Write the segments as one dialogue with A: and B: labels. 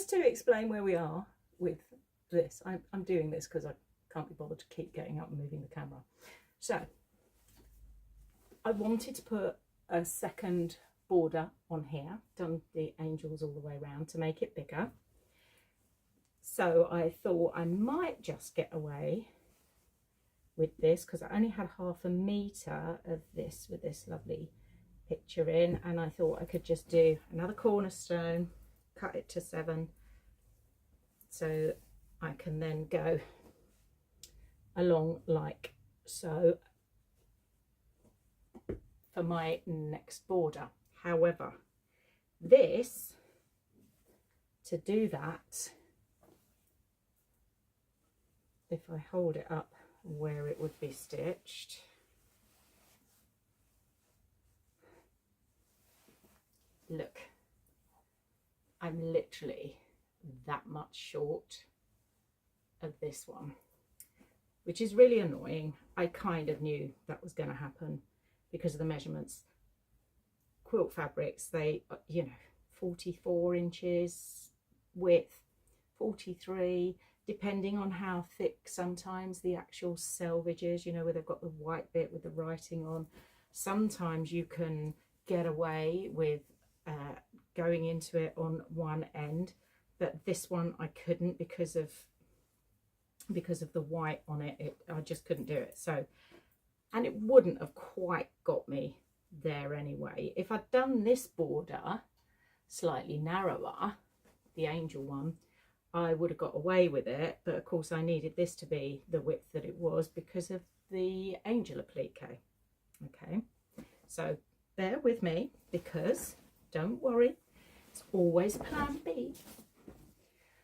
A: just to explain where we are with this, I'm doing this because I can't be bothered to keep getting up and moving the camera. So I wanted to put a second border on here, done the angels all the way around to make it bigger. So I thought I might just get away with this because I only had 1/2 meter of this with this lovely picture in, and I thought I could just do another cornerstone, cut it to 7, so I can then go along like so for my next border. However, this, to do that, if I hold it up where it would be stitched, look, I'm literally that much short of this one, which is really annoying. I kind of knew that was going to happen because of the measurements. Quilt fabrics, they, you know, 44 inches width, 43, depending on how thick sometimes the actual selvage is, you know, where they've got the white bit with the writing on. Sometimes you can get away with going into it on one end, but this one I couldn't because of the white on it. I just couldn't do it. So, and it wouldn't have quite got me there anyway. If I'd done this border slightly narrower, the angel one, I would have got away with it, but of course I needed this to be the width that it was because of the angel applique. Okay, so bear with me, because don't worry, it's always plan B.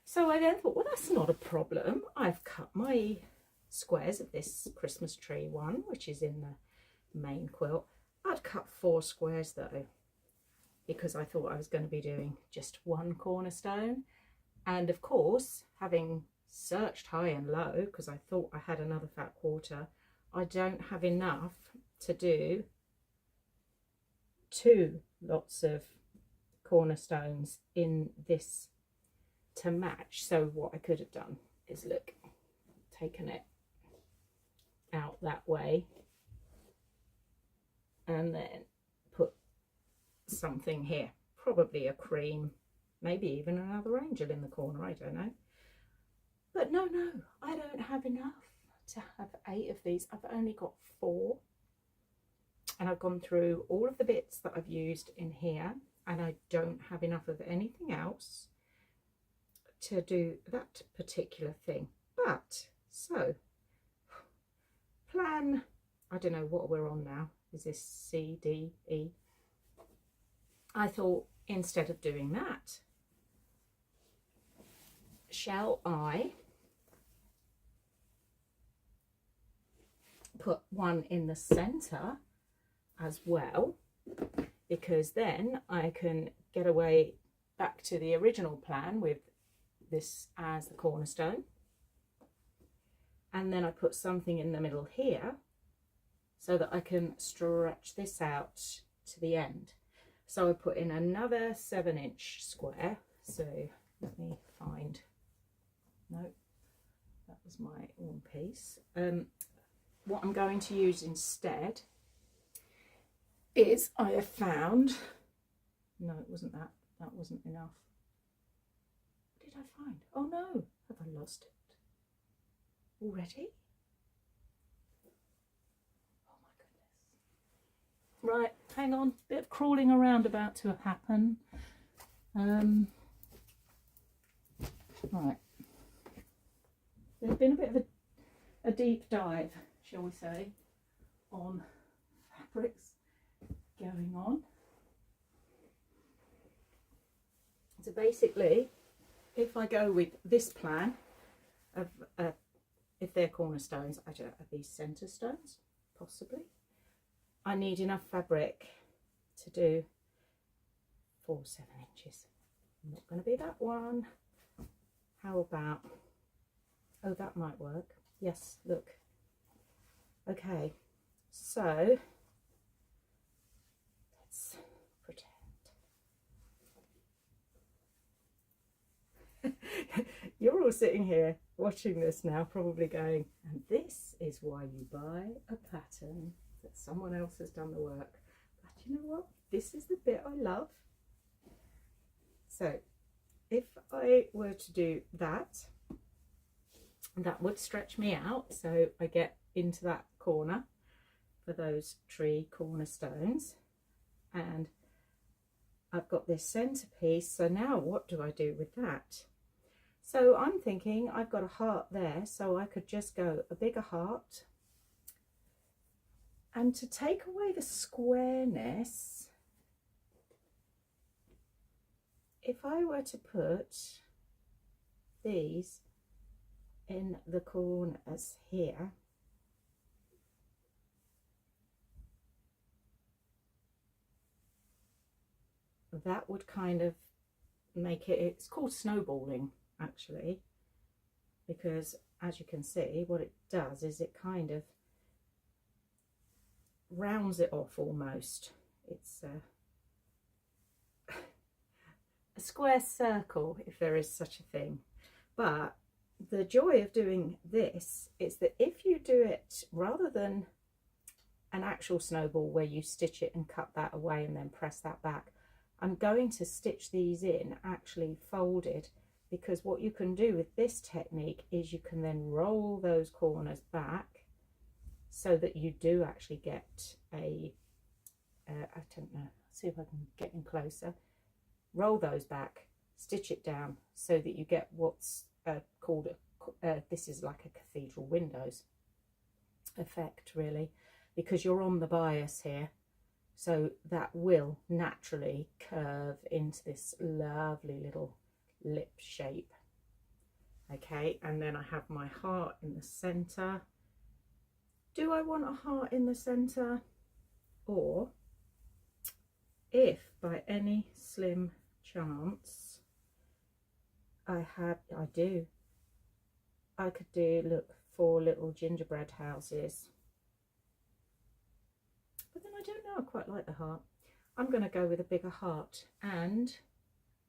A: So I then thought, well, that's not a problem. I've cut my squares of this Christmas tree one, which is in the main quilt. I'd cut 4 squares though, because I thought I was going to be doing just 1 cornerstone. And of course, having searched high and low, because I thought I had another fat quarter, I don't have enough to do 2 lots of cornerstones in this to match. So what I could have done is, look, taken it out that way and then put something here, probably a cream, maybe even another angel in the corner, I don't know. But no, I don't have enough to have 8 of these. I've only got 4, and I've gone through all of the bits that I've used in here, and I don't have enough of anything else to do that particular thing. But so plan, I don't know what we're on now, is this C, D, E? I thought, instead of doing that, shall I put one in the center as well, because then I can get away back to the original plan with this as the cornerstone, and then I put something in the middle here so that I can stretch this out to the end. So I put in another 7-inch square. So let me find, no, that was my one piece. What I'm going to use instead is, I have found, no, it wasn't that, that wasn't enough. What did I find? Oh no, have I lost it already? Oh my goodness. Right, hang on, bit of crawling around about to happen. Right, there's been a bit of a deep dive, shall we say, on fabrics going on. So basically, if I go with this plan of if they're cornerstones, I don't know, are these centre stones? Possibly. I need enough fabric to do 4 7-inches. Not going to be that one. How about, oh, that might work. Yes, look. Okay, so let's pretend. all sitting here watching this now probably going, and this is why you buy a pattern that someone else has done the work. But you know what? This is the bit I love. So if I were to do that, that would stretch me out, so I get into that corner for those tree cornerstones, and I've got this centerpiece. So now what do I do with that? So I'm thinking I've got a heart there, so I could just go a bigger heart, and to take away the squareness, if I were to put these in the corners here, that would kind of make it, it's called snowballing actually, because as you can see, what it does is it kind of rounds it off almost. It's a square circle, if there is such a thing. But the joy of doing this is that if you do it rather than an actual snowball where you stitch it and cut that away and then press that back, I'm going to stitch these in actually folded, because what you can do with this technique is you can then roll those corners back so that you do actually get a I don't know, see if I can get in closer, roll those back, stitch it down so that you get what's called this is like a cathedral windows effect really, because you're on the bias here, so that will naturally curve into this lovely little lip shape. Okay, and then I have my heart in the center. Do I want a heart in the center? Or if by any slim chance I could do, look, 4 little gingerbread houses. But then I don't know, I quite like the heart. I'm going to go with a bigger heart, and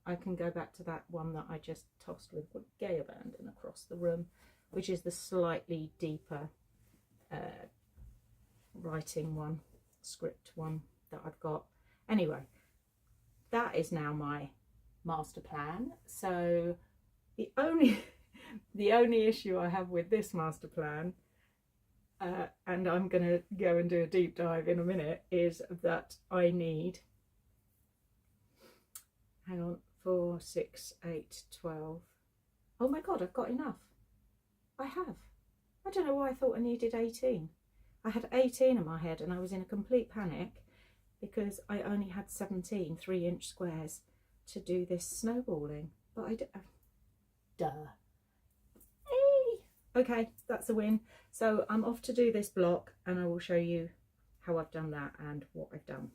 A: I can go back to that one that I just tossed with gay abandon across the room, which is the slightly deeper writing one, script one that I've got. Anyway, that is now my master plan. So the only issue I have with this master plan, and I'm going to go and do a deep dive in a minute, is that I need, hang on, 4, 6, 8, 12. Oh my God, I've got enough. I have. I don't know why I thought I needed 18. I had 18 in my head and I was in a complete panic because I only had 17 3-inch squares to do this snowballing. But I duh. Hey! Okay, that's a win. So I'm off to do this block and I will show you how I've done that and what I've done.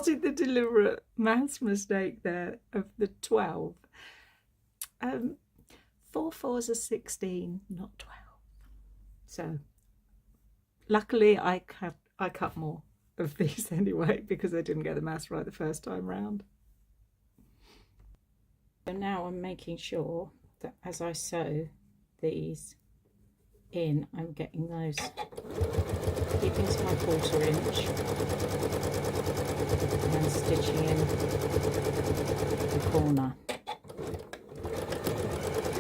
A: spotted the deliberate maths mistake there of the 12. 4 4s are 16, not 12. So luckily I cut more of these anyway, because I didn't get the maths right the first time round. So now I'm making sure that as I sew these in, I'm getting those keeping to my 1/4 inch and stitching in the corner.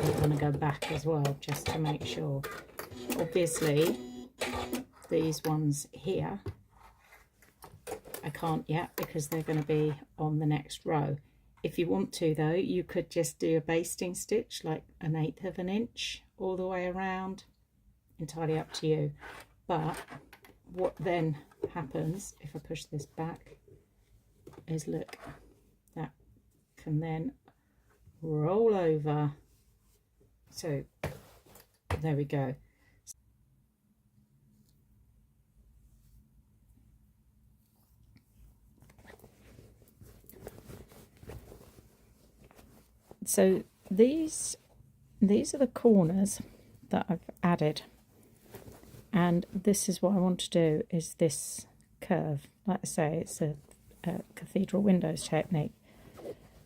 A: I'm going to go back as well just to make sure. Obviously these ones here I can't yet because they're going to be on the next row. If you want to though, you could just do a basting stitch like 1/8 of an inch all the way around, entirely up to you. But what then happens if I push this back is, look, that can then roll over. So there we go. So these are the corners that I've added, and this is what I want to do, is this curve. Like I say, it's a cathedral windows technique.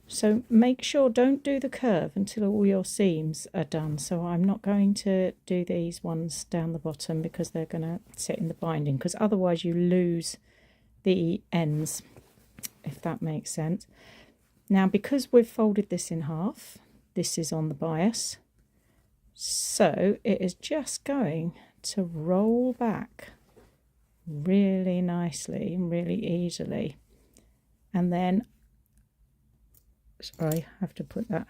A: So make sure, don't do the curve until all your seams are done. So I'm not going to do these ones down the bottom because they're going to sit in the binding, because otherwise you lose the ends, if that makes sense. Now, because we've folded this in half, this is on the bias, so it is just going to roll back really nicely and really easily. And then, sorry, I have to put that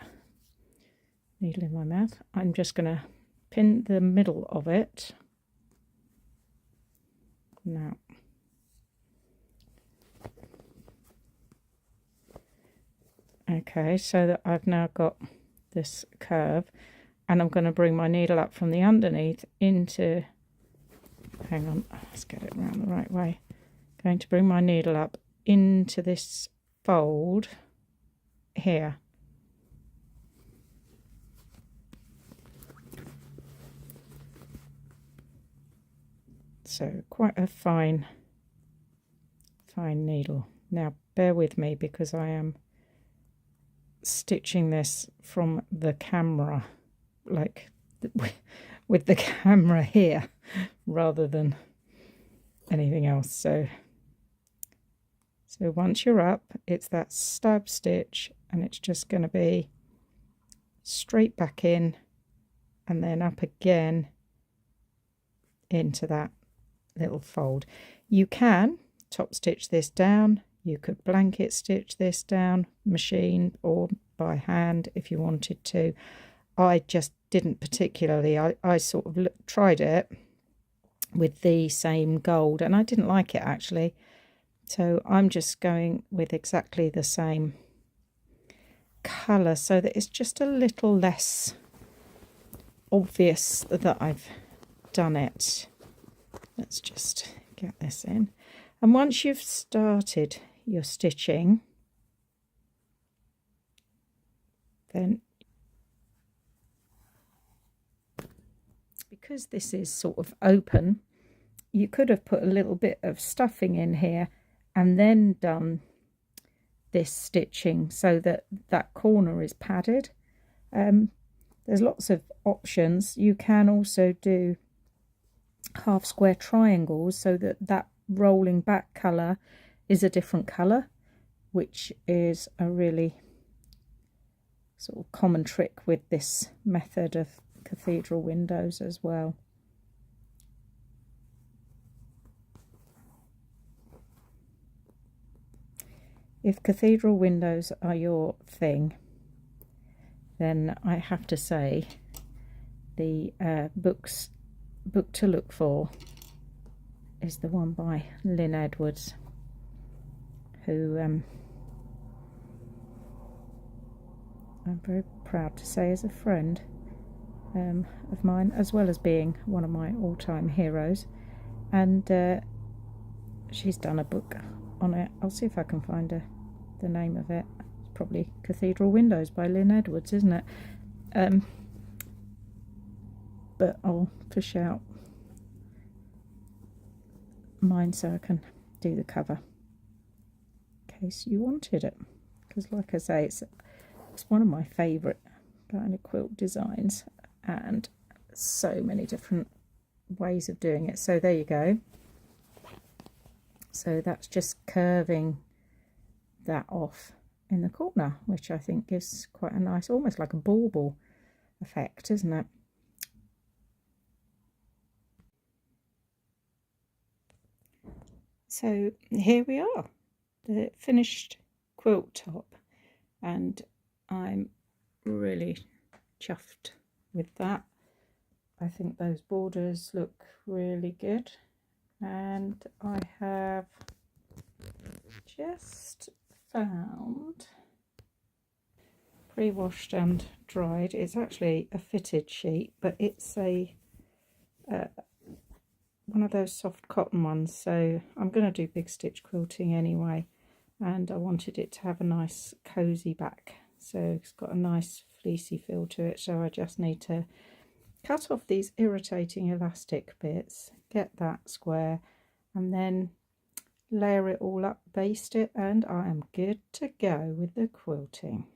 A: needle in my mouth. I'm just going to pin the middle of it now. Okay, so that I've now got this curve, and I'm going to bring my needle up from the underneath into, hang on, let's get it around the right way. Going to bring my needle up into this fold here. So quite a fine needle. Now bear with me because I am stitching this from the camera, like with the camera here rather than anything else. So once you're up, it's that stab stitch, and it's just going to be straight back in and then up again into that little fold. You can top stitch this down, you could blanket stitch this down, machine or by hand if you wanted to. I just didn't particularly. I sort of tried it with the same gold and I didn't like it actually. So I'm just going with exactly the same colour so that it's just a little less obvious that I've done it. Let's just get this in. And once you've started your stitching, then because this is sort of open, you could have put a little bit of stuffing in here and then done this stitching so that that corner is padded. There's lots of options. You can also do half square triangles so that that rolling back colour is a different colour, which is a really sort of common trick with this method of cathedral windows as well. If cathedral windows are your thing, then I have to say the book to look for is the one by Lynn Edwards, who I'm very proud to say is a friend of mine, as well as being one of my all-time heroes. And she's done a book
B: on it. I'll see if I can find the name of it. It's probably Cathedral Windows by Lynn Edwards, isn't it? But I'll fish out mine so I can do the cover in case you wanted it, because like I say, it's one of my favourite kind of quilt designs, and so many different ways of doing it. So there you go. So that's just curving that off in the corner, which I think gives quite a nice, almost like a bauble effect, isn't it? So here we are, the finished quilt top, and I'm really chuffed with that. I think those borders look really good, and I have just found, pre-washed and dried, it's actually a fitted sheet, but it's a one of those soft cotton ones, so I'm going to do big stitch quilting anyway, and I wanted it to have a nice cozy back, so it's got a nice fleecy feel to it. So I just need to cut off these irritating elastic bits, get that square, and then layer it all up, baste it, and I am good to go with the quilting.